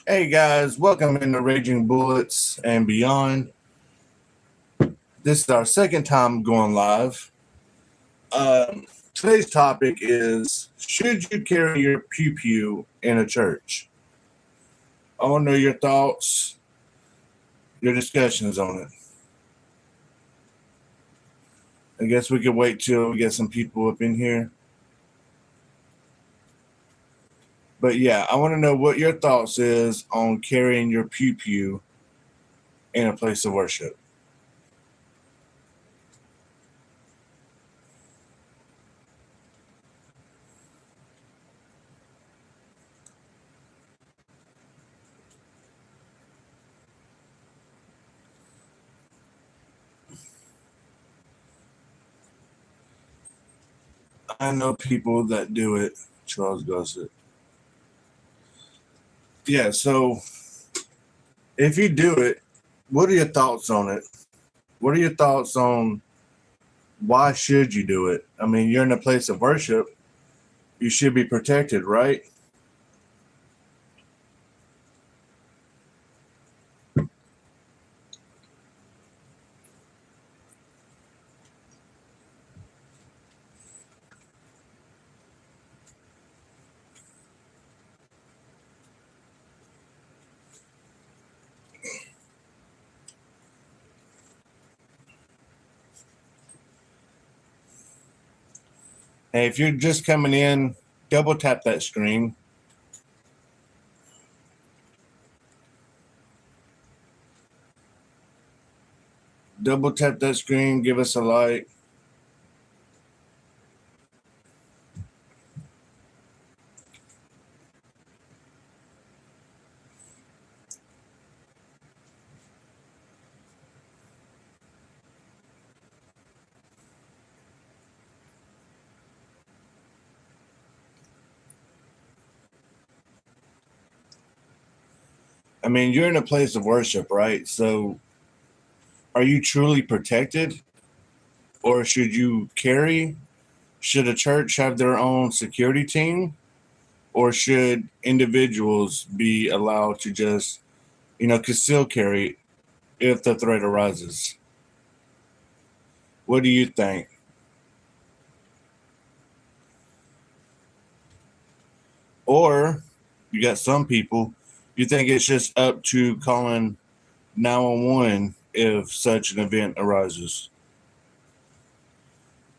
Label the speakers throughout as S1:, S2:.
S1: Hey guys, welcome into Raging Bullets and Beyond. This is our second time going live. Today's topic is: should you carry your pew pew in a church? I want to know your thoughts, your discussions on it. I guess we could wait till we get some people up in here. But yeah, I want to know what your thoughts is on carrying your pew pew in a place of worship. I know people that do it. Charles Gossett. Yeah, so if you do it, what are your thoughts on it? What are your thoughts on why should you do it? I mean, you're in a place of worship. You should be protected, right? Hey, if you're just coming in, double tap that screen. Double tap that screen, give us a like. I mean, you're in a place of worship, right? So are you truly protected? Or should you carry? Should a church have their own security team? Or should individuals be allowed to just, conceal carry if the threat arises? What do you think? Or you got some people, you think it's just up to calling 911 if such an event arises.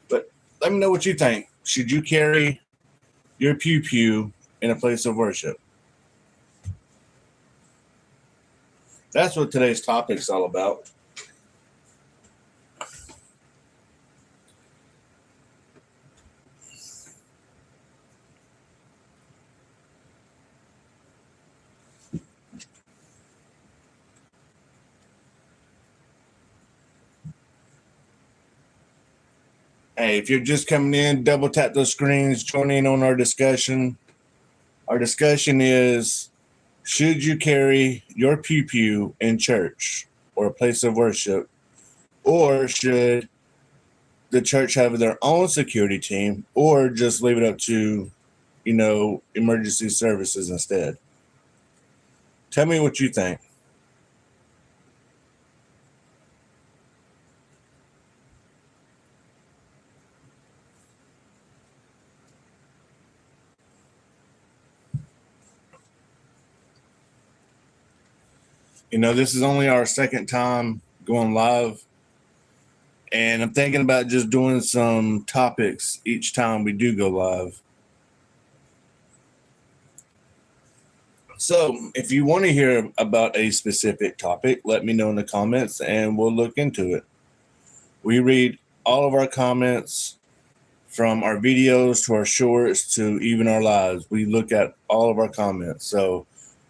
S1: But let me know what you think. Should you carry your pew pew in a place of worship? That's what today's topic is all about. Hey, if you're just coming in, double tap those screens, join in on our discussion. Our discussion is: should you carry your pew pew in church or a place of worship? Or should the church have their own security team or just leave it up to, emergency services instead? Tell me what you think. This is only our second time going live, and I'm thinking about just doing some topics each time we do go live. So, if you want to hear about a specific topic, let me know in the comments and we'll look into it. We read all of our comments from our videos to our shorts to even our lives. We look at all of our comments. So,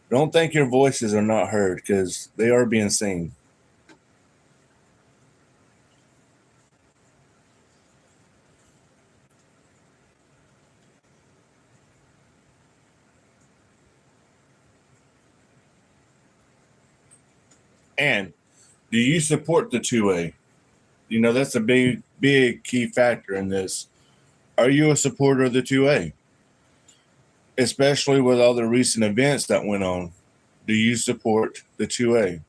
S1: don't think your voices are not heard because they are being seen. And do you support the 2A? That's a big key factor in this. Are you a supporter of the 2A? Especially with all the recent events that went on. do you support the 2A?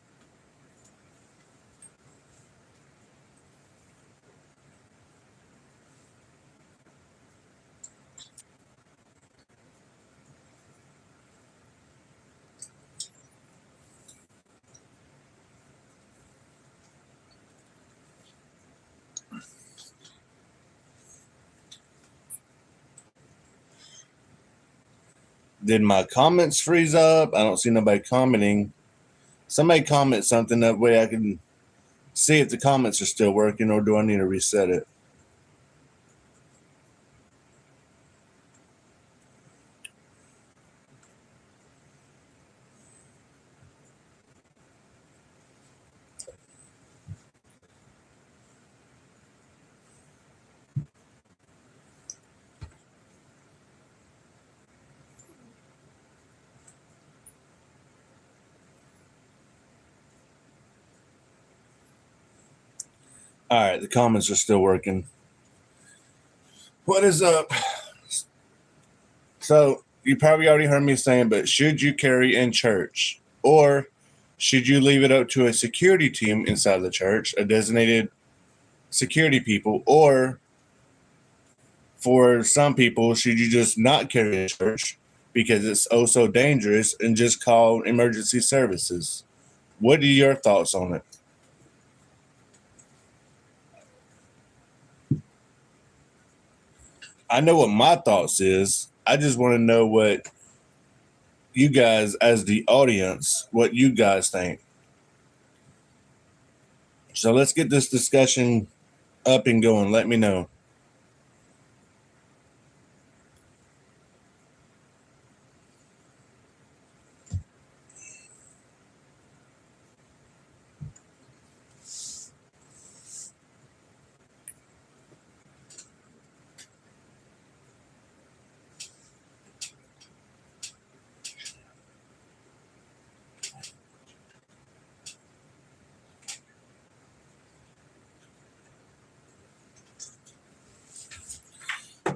S1: Did my comments freeze up? I don't see nobody commenting. Somebody comment something, that way I can see if the comments are still working, or do I need to reset it? All right, the comments are still working. What is up? So you probably already heard me saying, but should you carry in church, or should you leave it up to a security team inside the church, a designated security people, or for some people, should you just not carry in church because it's oh so dangerous and just call emergency services? What are your thoughts on it? I know what my thoughts is. I just want to know what you guys, as the audience, what you guys think. So let's get this discussion up and going. Let me know.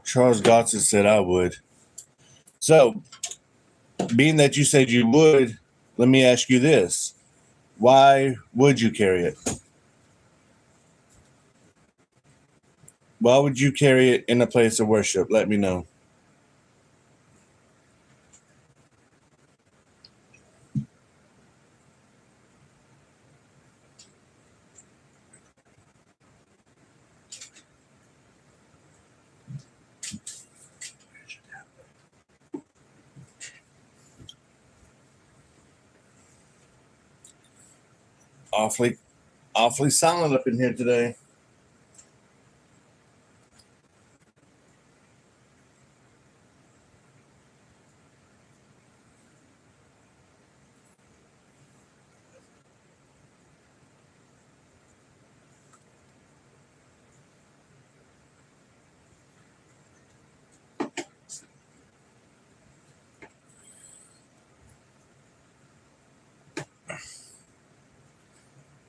S1: Charles Gotson said I would. So, being that you said you would, let me ask you this. Why would you carry it? Why would you carry it in a place of worship? Let me know. Awfully silent up in here today.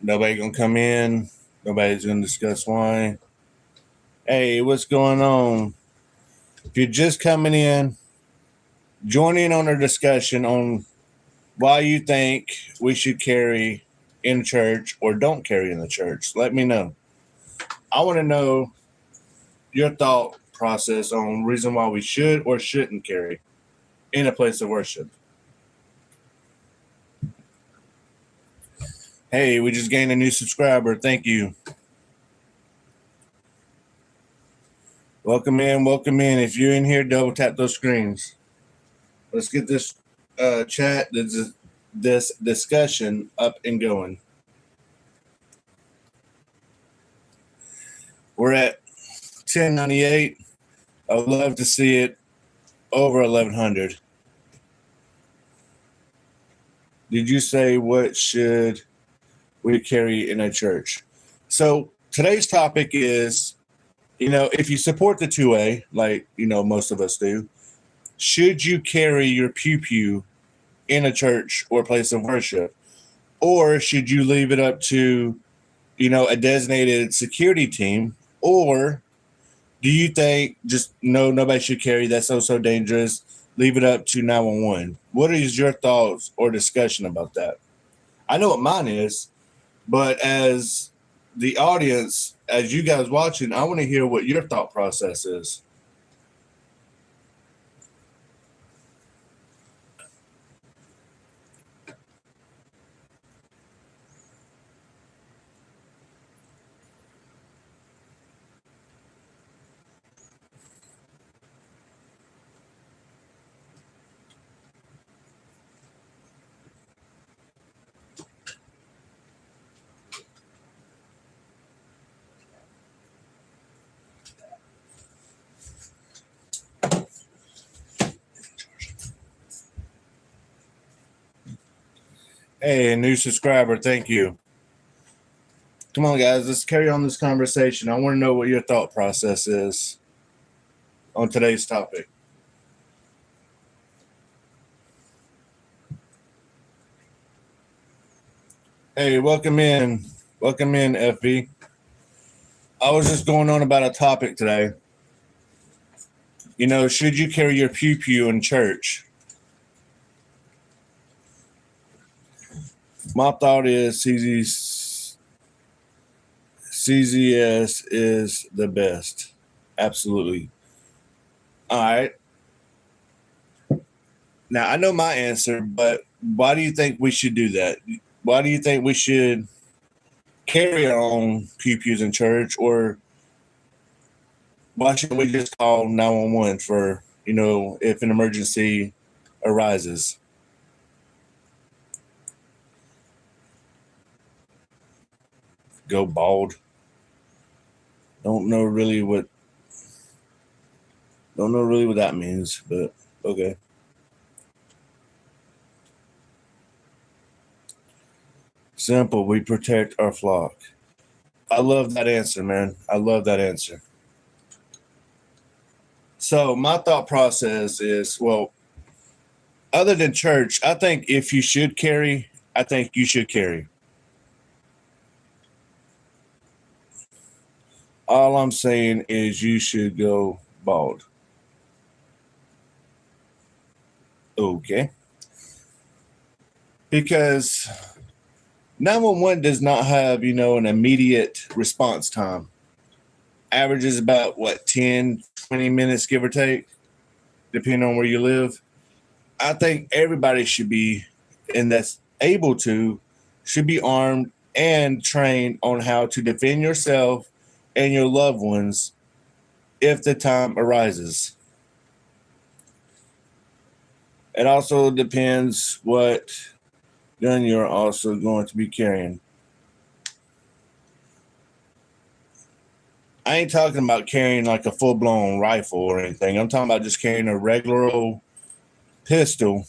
S1: Nobody gonna come in. Nobody's gonna discuss why. Hey, what's going on? If you're just coming in, join in on our discussion on why you think we should carry in church or don't carry in the church. Let me know. I want to know your thought process on reason why we should or shouldn't carry in a place of worship. Hey, we just gained a new subscriber. Thank you. Welcome in. Welcome in. If you're in here, double tap those screens. Let's get this chat, this discussion up and going. We're at 1098. I would love to see it over 1100. Did you say what should we carry in a church? So today's topic is, if you support the 2A, like, most of us do, should you carry your pew in a church or place of worship? Or should you leave it up to, a designated security team? Or do you think just no, nobody should carry? That's so dangerous. leave it up to 911? What is your thoughts or discussion about that? I know what mine is, but as the audience, as you guys watching, I want to hear what your thought process is. Hey, a new subscriber, thank you. Come on, guys, let's carry on this conversation. I want to know what your thought process is on today's topic. Hey, welcome in. Welcome in, FV. I was just going on about a topic today. You know, should you carry your pew pew in church? My thought is CZS is the best. Absolutely. All right. Now, I know my answer, but why do you think we should do that? Why do you think we should carry our own pew pews in church, or why shouldn't we just call 911 for, if an emergency arises? Go bald. Don't know really what that means, but okay. Simple. We protect our flock. I love that answer, man. I love that answer. So my thought process is, well, other than church, I think if you should carry, I think you should carry. All I'm saying is you should go bald. Okay. Because 911 does not have, an immediate response time. Averages about 10, 20 minutes, give or take, depending on where you live. I think everybody should be, and that's able to, should be armed and trained on how to defend yourself and your loved ones if the time arises. It also depends what gun you're also going to be carrying. I ain't talking about carrying like a full-blown rifle or anything. I'm talking about just carrying a regular old pistol.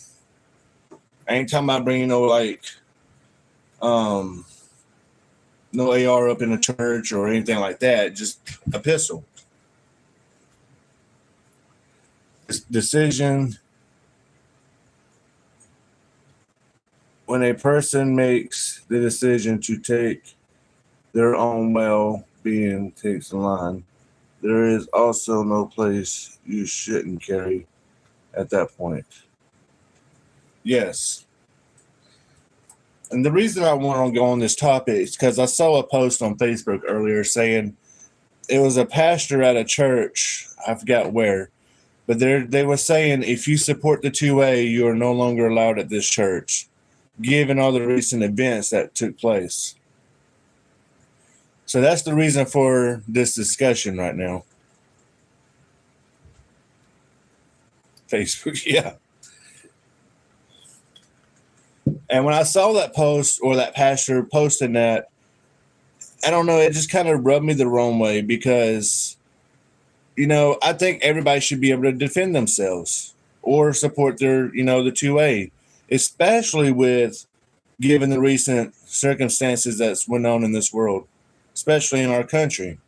S1: I ain't talking about bringing no AR up in the church or anything like that. Just a pistol. Decision. When a person makes the decision to take their own well-being takes the line, there is also no place you shouldn't carry at that point. Yes. And the reason I want to go on this topic is because I saw a post on Facebook earlier saying it was a pastor at a church, I forgot where, but they were saying if you support the 2A, you are no longer allowed at this church, given all the recent events that took place. So that's the reason for this discussion right now. Facebook, yeah. And when I saw that post or that pastor posting that, I don't know, it just kind of rubbed me the wrong way because, I think everybody should be able to defend themselves or support their, the 2A, especially with given the recent circumstances that's went on in this world, especially in our country.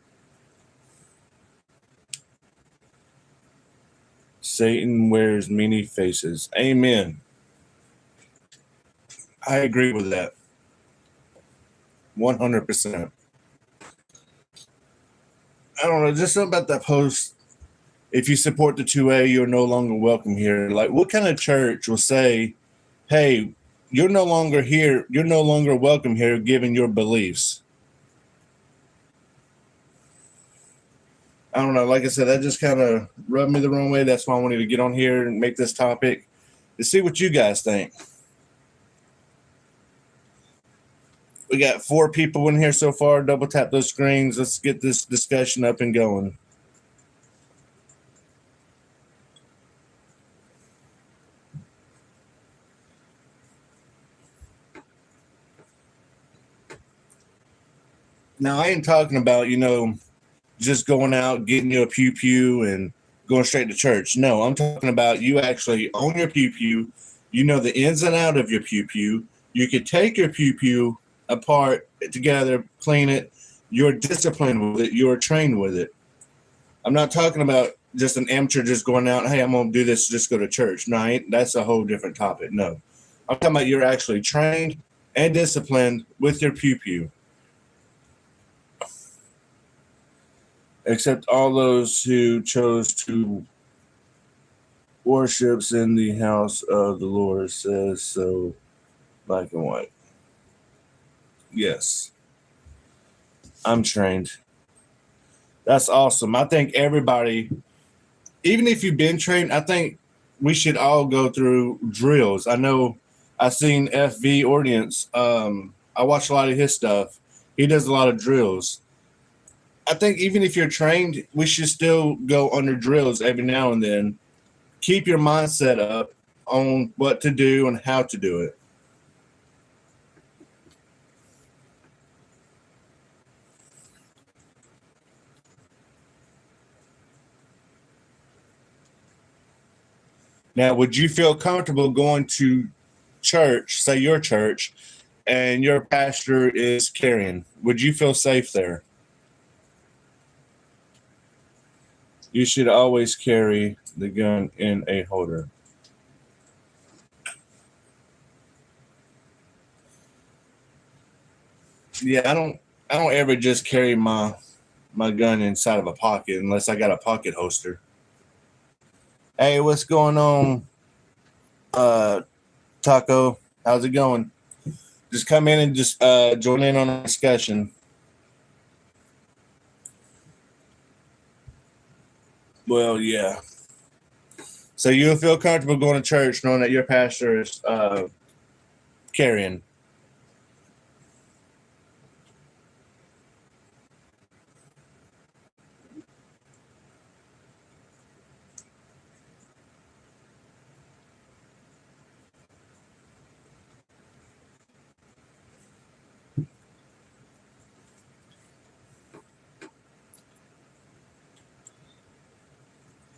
S1: Satan wears many faces. Amen. I agree with that. 100%. I don't know, just something about that post. If you support the 2A, you're no longer welcome here. Like, what kind of church will say, hey, you're no longer here, you're no longer welcome here given your beliefs? I don't know. Like I said, that just kind of rubbed me the wrong way. That's why I wanted to get on here and make this topic to see what you guys think. We got 4 people in here so far. Double tap those screens. Let's get this discussion up and going. Now, I ain't talking about, just going out, getting you a pew pew and going straight to church. No, I'm talking about you actually own your pew pew. You know the ins and out of your pew pew. You could take your pew pew apart together, clean it. You're disciplined with it. You're trained with it. I'm not talking about just an amateur just going out, hey, I'm going to do this, just go to church. No, that's a whole different topic. No. I'm talking about you're actually trained and disciplined with your pew pew. Except all those who chose to worships in the house of the Lord, says so, black and white. Yes, I'm trained. That's awesome. I think everybody, even if you've been trained, I think we should all go through drills. I know I've seen FV Ordnance. I watch a lot of his stuff. He does a lot of drills. I think even if you're trained, we should still go under drills every now and then. Keep your mindset up on what to do and how to do it. Now, would you feel comfortable going to church, say your church, and your pastor is carrying? Would you feel safe there? You should always carry the gun in a holder. Yeah, I don't ever just carry my gun inside of a pocket unless I got a pocket holster. Hey, what's going on? Taco, how's it going? Just come in and just join in on the discussion. Well, yeah. So you'll feel comfortable going to church knowing that your pastor is carrying.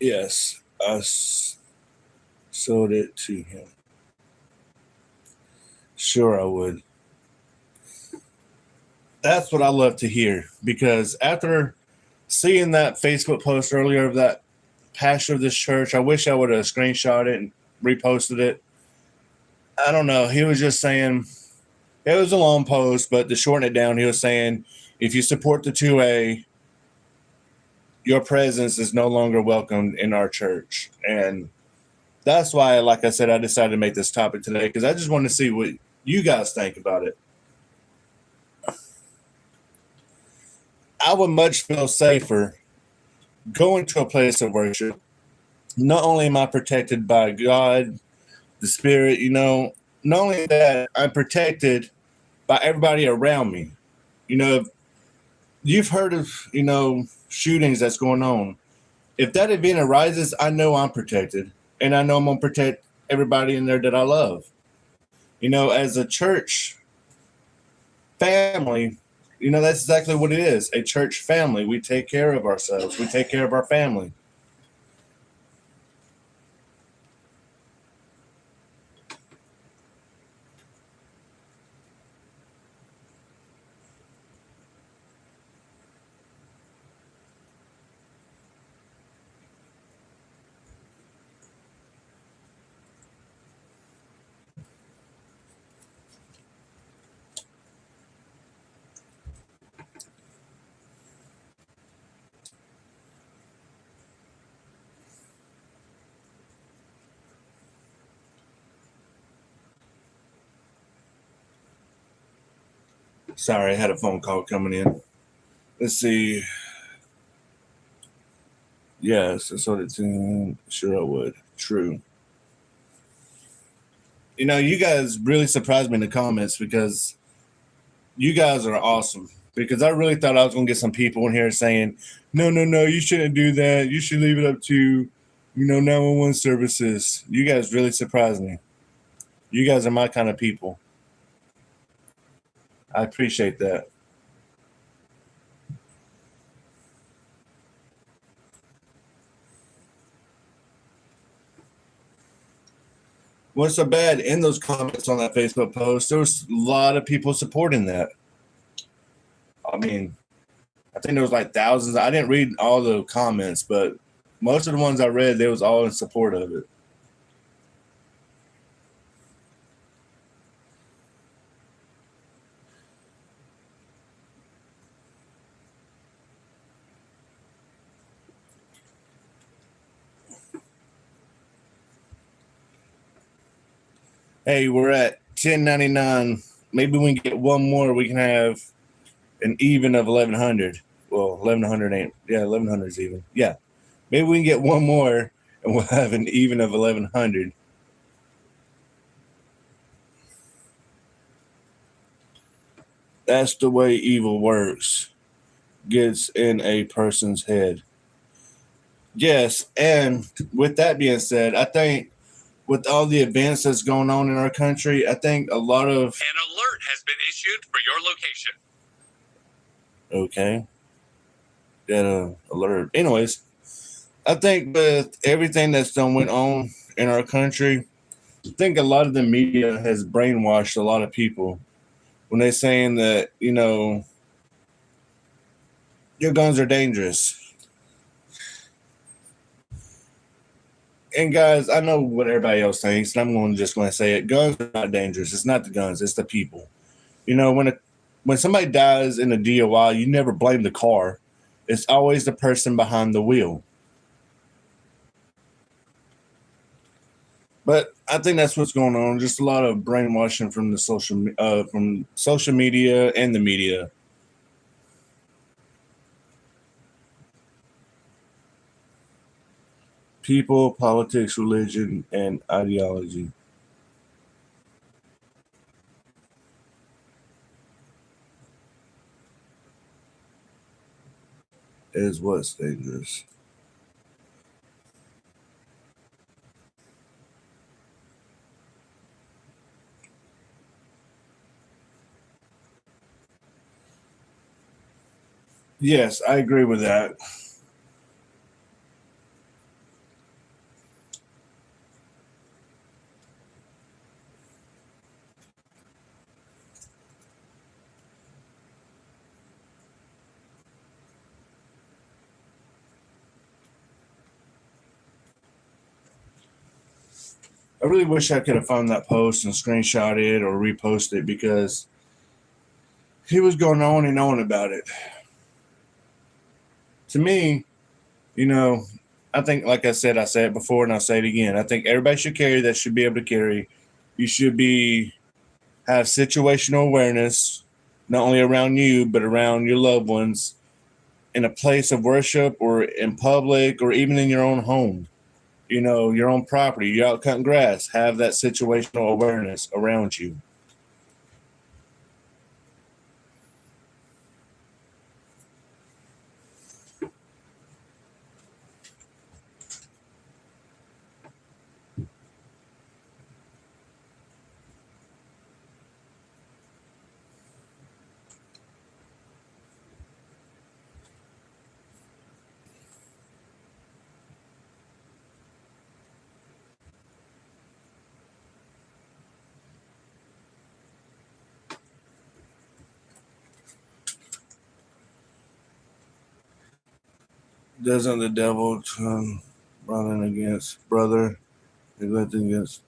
S1: Yes, I sold it to him. Sure, I would. That's what I love to hear because after seeing that Facebook post earlier of that pastor of this church, I wish I would have screenshot it and reposted it. I don't know. He was just saying it was a long post, but to shorten it down, he was saying if you support the 2A, your presence is no longer welcomed in our church. And that's why, like I said, I decided to make this topic today because I just want to see what you guys think about it. I would much feel safer going to a place of worship. Not only am I protected by God, the Spirit, not only that, I'm protected by everybody around me. You've heard of, shootings that's going on. If that event arises, I know I'm protected. And I know I'm going to protect everybody in there that I love. As a church family, that's exactly what it is. A church family. We take care of ourselves. We take care of our family. Sorry, I had a phone call coming in. Let's see. Yes, that's what it's in. Sure, I would. True. You know, you guys really surprised me in the comments because you guys are awesome. Because I really thought I was going to get some people in here saying, no, no, no, you shouldn't do that. You should leave it up to, 911 services. You guys really surprised me. You guys are my kind of people. I appreciate that. What's so bad in those comments on that Facebook post? There was a lot of people supporting that. I mean, I think there was like thousands. I didn't read all the comments, but most of the ones I read, they was all in support of it. Hey, we're at 1099. Maybe we can get one more. We can have an even of 1100. Well, 1100 ain't. Yeah, 1100 is even. Yeah. Maybe we can get one more and we'll have an even of 1100. That's the way evil works. Gets in a person's head. Yes, and with that being said, I think with all the events that's going on in our country, I think a lot of
S2: An alert has been issued for your location.
S1: okay. Get a alert. Anyways, I think with everything that's done went on in our country, I think a lot of the media has brainwashed a lot of people when they're saying that, your guns are dangerous. And guys, I know what everybody else thinks, and I'm just going to say it. Guns are not dangerous. It's not the guns, it's the people. When somebody dies in a DUI, you never blame the car. It's always the person behind the wheel. But I think that's what's going on. Just a lot of brainwashing from the social media and the media. People, politics, religion, and ideology is what's dangerous. Yes, I agree with that. I really wish I could have found that post and screenshot it or repost it because he was going on and on about it. To me, you know, I think, like I said it before and I'll say it again. I think everybody should carry that should be able to carry. You should have situational awareness, not only around you, but around your loved ones in a place of worship or in public or even in your own home, your own property. You're out cutting grass. Have that situational awareness around you. Doesn't the devil turn brother against brother, neglecting against?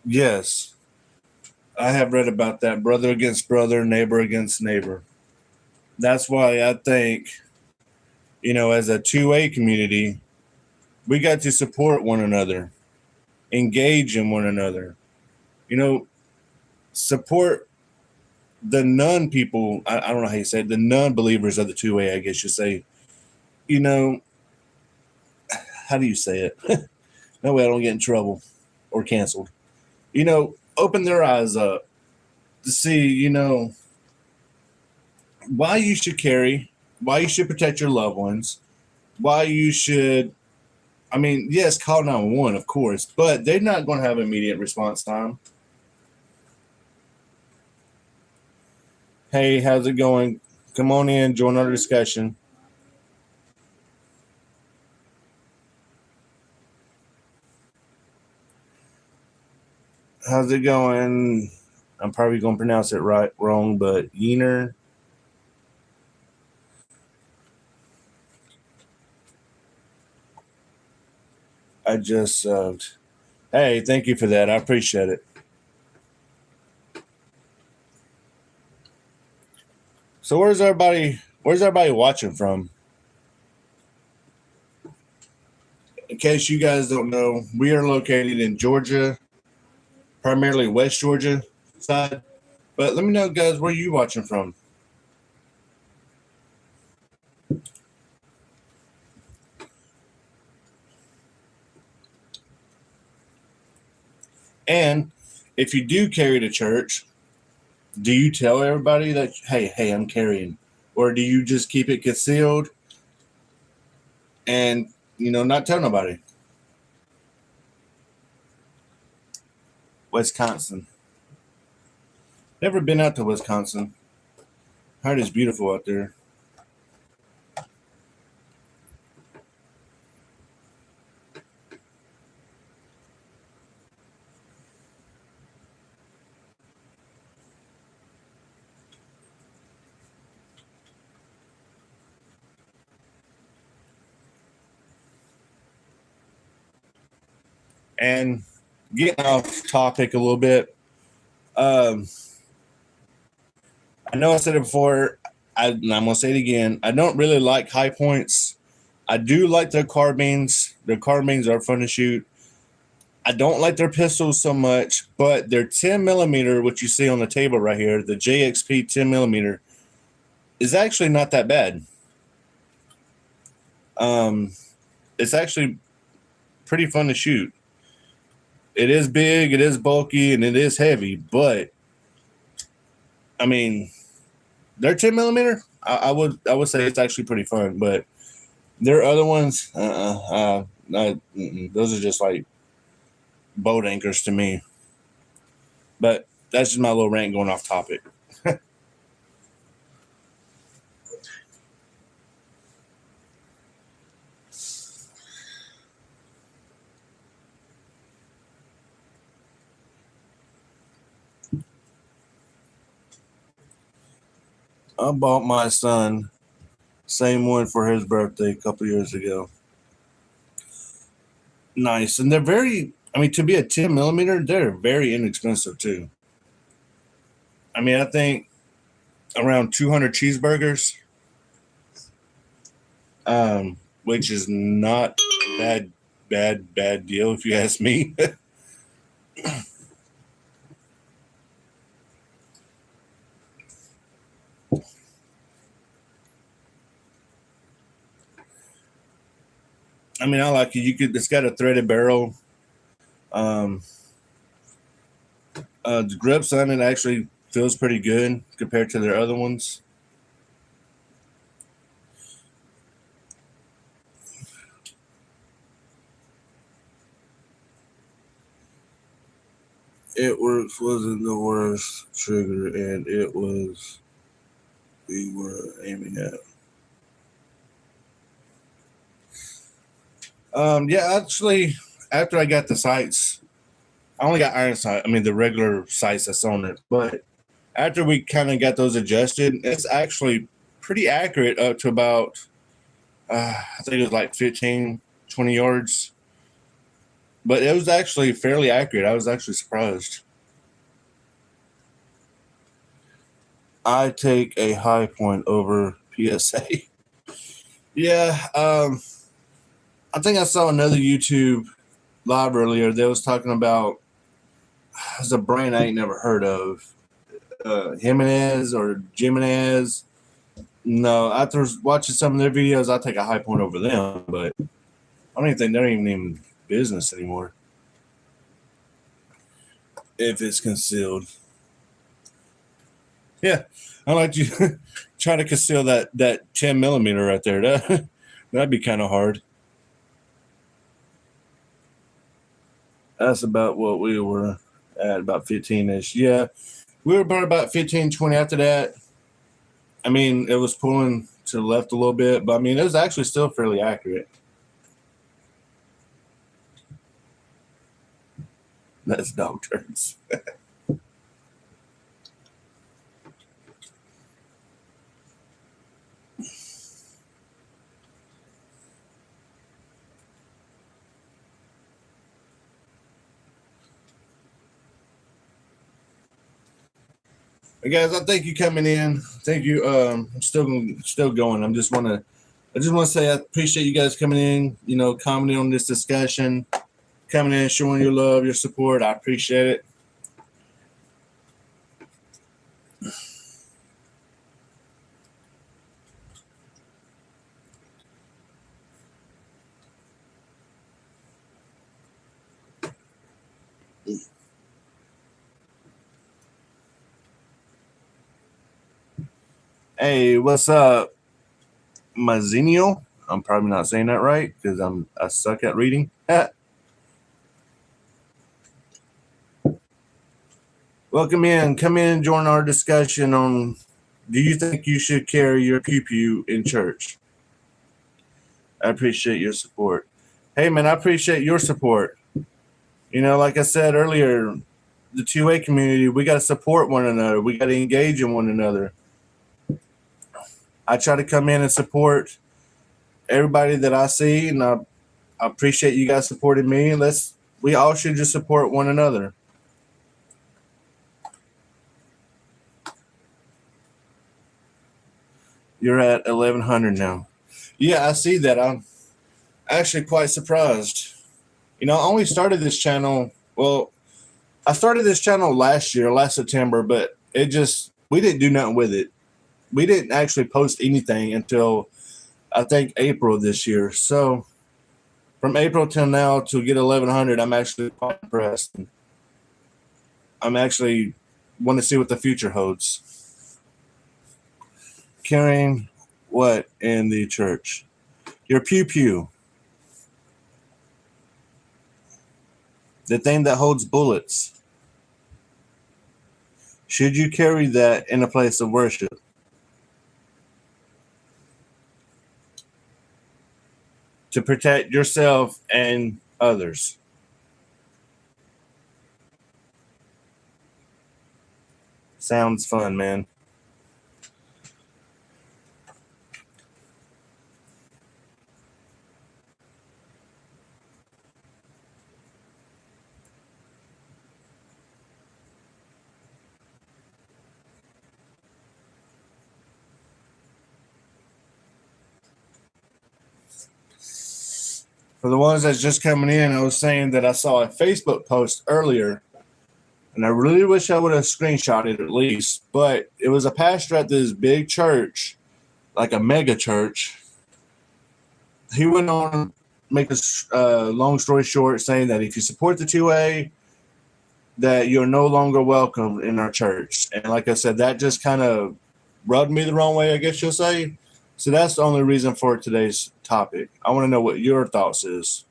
S1: Yes, I have read about that. Brother against brother, neighbor against neighbor. That's why I think, as a 2A community, we got to support one another, engage in one another. Support the non people, I don't know how you say it, the non believers of the 2A, I guess you say, you know, how do you say it? No way I don't get in trouble or canceled. You know, open their eyes up to see, you know, why you should carry, why you should protect your loved ones, why you should, I mean, yes, call 911, of course, but they're not going to have immediate response time. Hey, how's it going? Come on in, join our discussion. How's it going? I'm probably going to pronounce it wrong, but Yener. I just, hey, thank you for that. I appreciate it. So where's everybody watching from? In case you guys don't know, we are located in Georgia, primarily West Georgia side. But let me know, guys, where you watching from? And if you do carry to church, do you tell everybody that, hey, I'm carrying? Or do you just keep it concealed and, you know, not tell nobody? Wisconsin. Never been out to Wisconsin. Heard it's beautiful out there. And getting off topic a little bit, I know I said it before, and I'm going to say it again. I don't really like High Points. I do like their carbines. Their carbines are fun to shoot. I don't like their pistols so much, but their 10 millimeter, which you see on the table right here, the JXP 10 millimeter, is actually not that bad. It's actually pretty fun to shoot. It is big, it is bulky, and it is heavy, but I mean, their 10 millimeter, I would say it's actually pretty fun, but their other ones, those are just like boat anchors to me. But that's just my little rant going off topic. I bought my son same one for his birthday a couple years ago. Nice, and they're very. I mean, to be a 10 millimeter, they're very inexpensive too. I mean, I think around 200 cheeseburgers, which is not a bad deal if you ask me. I mean, I like it. It's got a threaded barrel. The grips on it actually feels pretty good compared to their other ones. It wasn't the worst trigger, and we were aiming at. Yeah, actually, after I got the sights, I only got iron sight. I mean, the regular sights that's on it. But after we kind of got those adjusted, it's actually pretty accurate up to about, I think it was like 15, 20 yards. But it was actually fairly accurate. I was actually surprised. I take a High Point over PSA. Yeah, I think I saw another YouTube live earlier that was talking about it's a brand I ain't never heard of. Jimenez or Jimenez. No, after watching some of their videos, I take a high point over them, but I don't even think they're even in business anymore. If it's concealed. Yeah, I like to try to conceal that 10 millimeter right there. That'd be kind of hard. That's about what we were at, about 15-ish. Yeah, we were about 15, 20 after that. I mean, it was pulling to the left a little bit, but I mean, it was actually still fairly accurate. That's dog turds. Hey guys, I thank you coming in. Thank you. I'm still going. I just want to say I appreciate you guys coming in. You know, commenting on this discussion, coming in, showing your love, your support. I appreciate it. Hey, what's up, Mazinio? I'm probably not saying that right because I suck at reading. Welcome in. Come in and join our discussion on, do you think you should carry your pew in church? I appreciate your support. Hey, man, I appreciate your support. You know, like I said earlier, the 2A community, we got to support one another. We got to engage in one another. I try to come in and support everybody that I see, and I appreciate you guys supporting me. We all should just support one another. You're at 1,100 now. Yeah, I see that. I'm actually quite surprised. You know, I only started this channel. Well, I started this channel last September, but we didn't do nothing with it. We didn't actually post anything until I think April this year. So from April till now to get 1,100, I'm actually quite impressed. I'm actually want to see what the future holds. Carrying what in the church? Your pew. The thing that holds bullets. Should you carry that in a place of worship? To protect yourself and others. Sounds fun, man. For the ones that's just coming in, I was saying that I saw a Facebook post earlier, and I really wish I would have screenshot it at least, but it was a pastor at this big church, like a mega church. He went on, make a long story short, saying that if you support the 2A, that you're no longer welcome in our church. And like I said, that just kind of rubbed me the wrong way, I guess you'll say. So that's the only reason for today's topic. I want to know what your thoughts is.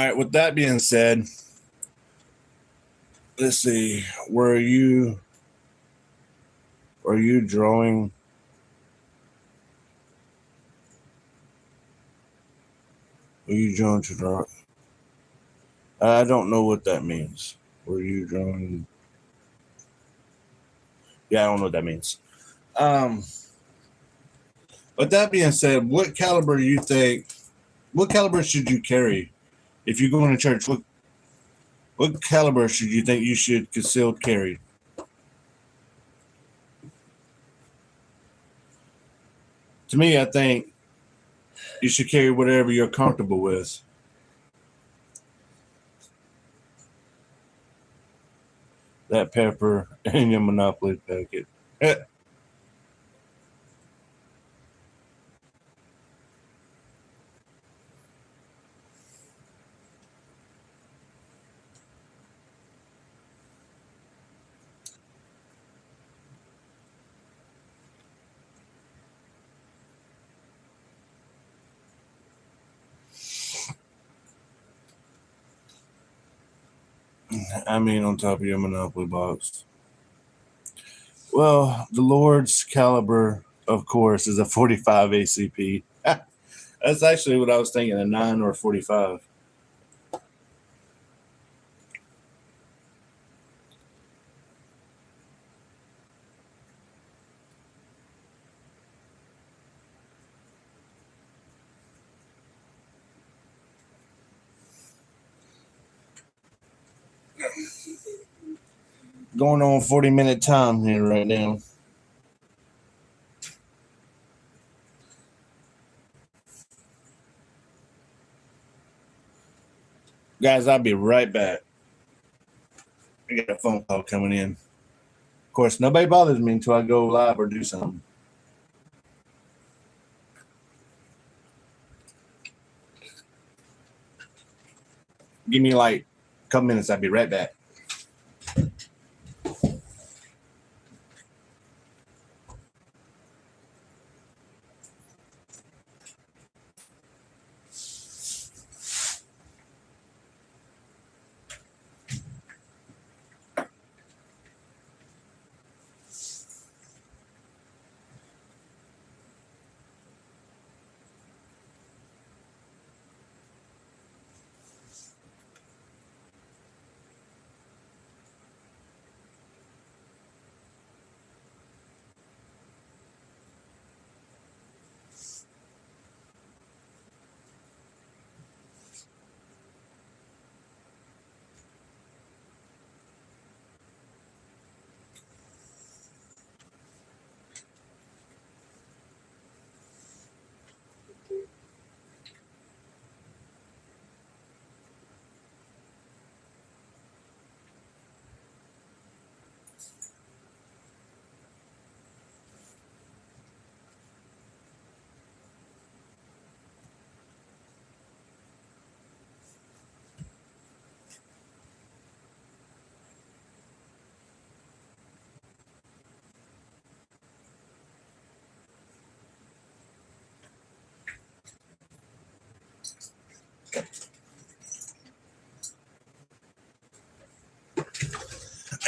S1: right. With that being said, let's see. Were you drawing? Were you drawing to draw? I don't know what that means. Were you drawing? Yeah, I don't know what that means. With that being said, what caliber you think? What caliber should you carry if you go into church? What caliber should you think you should concealed carry? To me, I think you should carry whatever you're comfortable with. That pepper in your Monopoly packet. I mean, on top of your Monopoly box. Well, the Lord's caliber, of course, is a 45 ACP. That's actually what I was thinking, a 9 or 45. Going on 40-minute time here right now. Guys, I'll be right back. I got a phone call coming in. Of course, nobody bothers me until I go live or do something. Give me like a couple minutes. I'll be right back.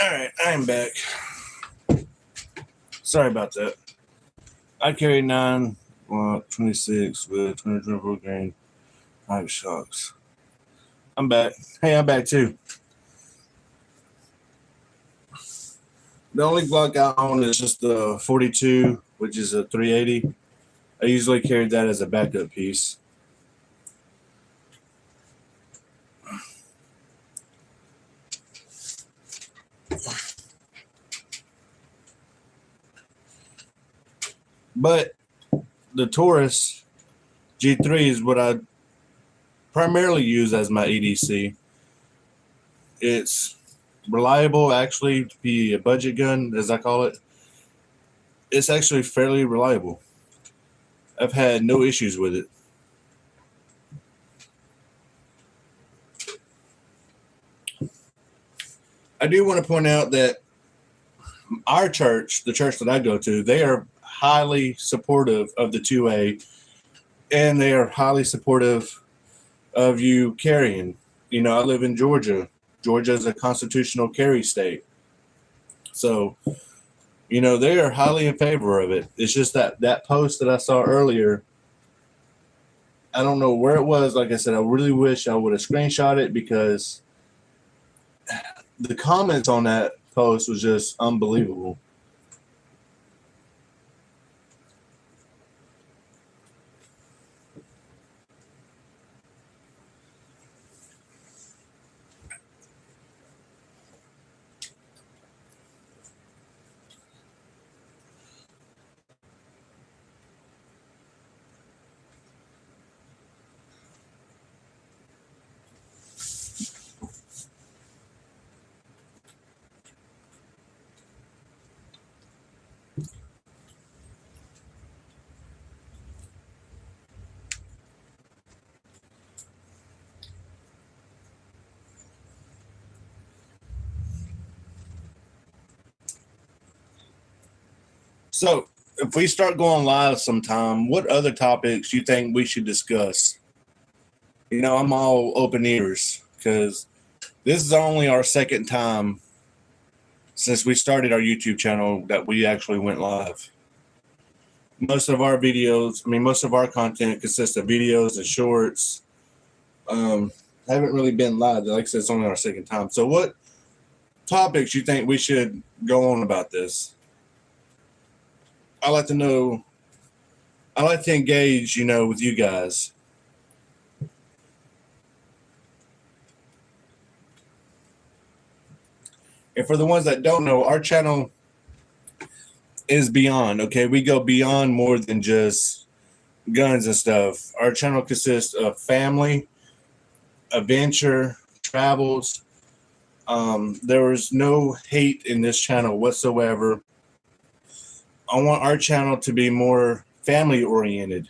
S1: All right, I'm back. Sorry about that. I carry 26 with 224 grain. Five shocks. I'm back. Hey, I'm back too. The only Glock I own is just the 42, which is a 380. I usually carry that as a backup piece. But the Taurus G3 is what I primarily use as my EDC. It's reliable, actually, to be a budget gun, as I call it. It's actually fairly reliable. I've had no issues with it. I do want to point out that our church, the church that I go to, they are highly supportive of the 2A, and they are highly supportive of you carrying I live in Georgia. Georgia is a constitutional carry state. So, they are highly in favor of it. It's just that post that I saw earlier, I don't know where it was. Like I said, I really wish I would have screenshot it because the comments on that post was just unbelievable. So, if we start going live sometime, what other topics you think we should discuss? I'm all open ears because this is only our second time since we started our YouTube channel that we actually went live. Most of our content consists of videos and shorts. Haven't really been live. Like I said, it's only our second time. So what topics you think we should go on about this? I like to know. I like to engage, with you guys. And for the ones that don't know, our channel is beyond, okay? We go beyond more than just guns and stuff. Our channel consists of family, adventure, travels. There is no hate in this channel whatsoever. I want our channel to be more family oriented.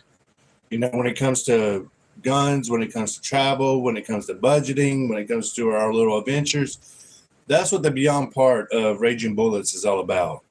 S1: When it comes to guns, when it comes to travel, when it comes to budgeting, when it comes to our little adventures, that's what the beyond part of Raging Bullets is all about.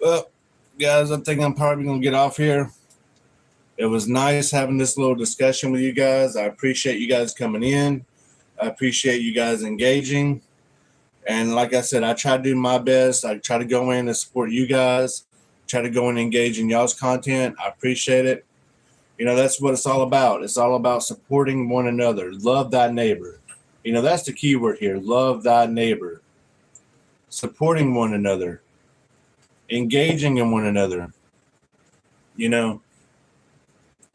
S1: Well, guys, I think I'm probably going to get off here. It was nice having this little discussion with you guys. I appreciate you guys coming in. I appreciate you guys engaging. And like I said, I try to do my best. I try to go in and support you guys. Try to go and engage in y'all's content. I appreciate it. That's what it's all about. It's all about supporting one another. Love thy neighbor. That's the key word here. Love thy neighbor. Supporting one another. Engaging in one another.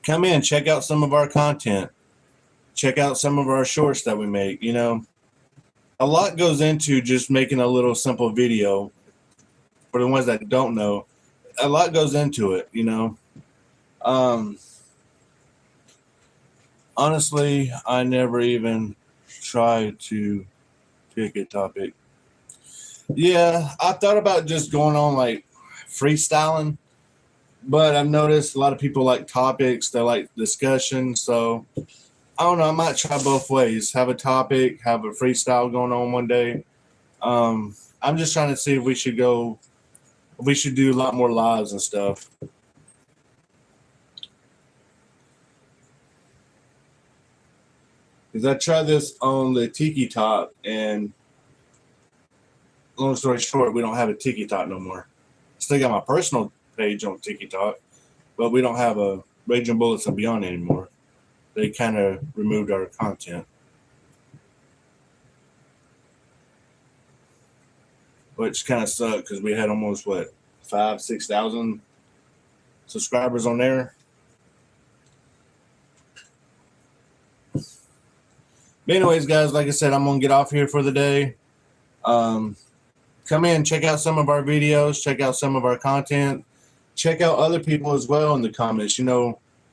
S1: Come in, check out some of our content. Check out some of our shorts that we make. A lot goes into just making a little simple video. For the ones that don't know, a lot goes into it, honestly, I never even tried to pick a topic. Yeah, I thought about just going on like freestyling, but I've noticed a lot of people like topics, they like discussion. So I don't know, I might try both ways. Have a topic, have a freestyle going on one day. I'm just trying to see if we should do a lot more lives and stuff. Because I tried this on the Tiki Talk, and long story short, we don't have a Tiki Talk no more. Still got my personal page on Tiki Talk, but we don't have a Raging Bullets and Beyond anymore. They kind of removed our content. Which kind of sucked because we had almost, 5,000-6,000 subscribers on there. But anyways, guys, like I said, I'm going to get off here for the day. Come in, check out some of our videos, check out some of our content, check out other people as well in the comments.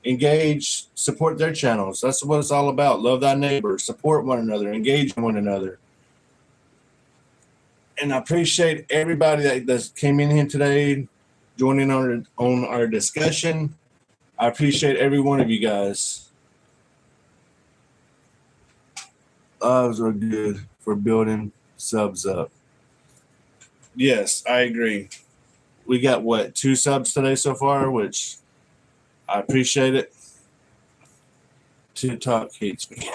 S1: Engage, support their channels. That's what it's all about. Love thy neighbor, support one another, engage one another. And I appreciate everybody that came in here today. joining on our discussion. I appreciate every one of you guys. Lives are good for building subs up. Yes, I agree. We got 2 subs today so far, which I appreciate it. TikTok hates me.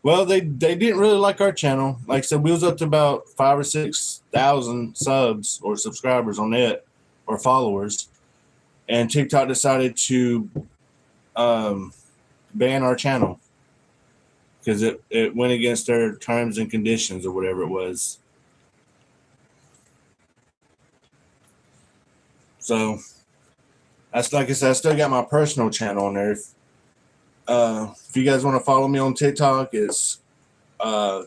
S1: Well, they didn't really like our channel. Like I said, we was up to about 5,000 or 6,000 subs or subscribers on it, or followers, and TikTok decided to ban our channel because it went against their terms and conditions or whatever it was. So that's, like I said, I still got my personal channel on there. If you guys want to follow me on TikTok, it's Rage_YB.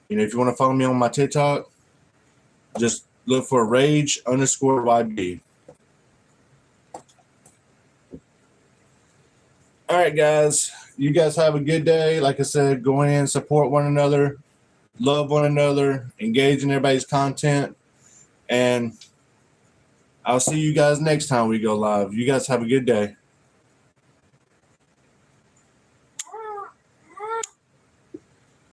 S1: You know, if you want to follow me on my TikTok, just look for Rage_YB. All right, guys. You guys have a good day. Like I said, go in, support one another, love one another, engage in everybody's content, and I'll see you guys next time we go live. You guys have a good day.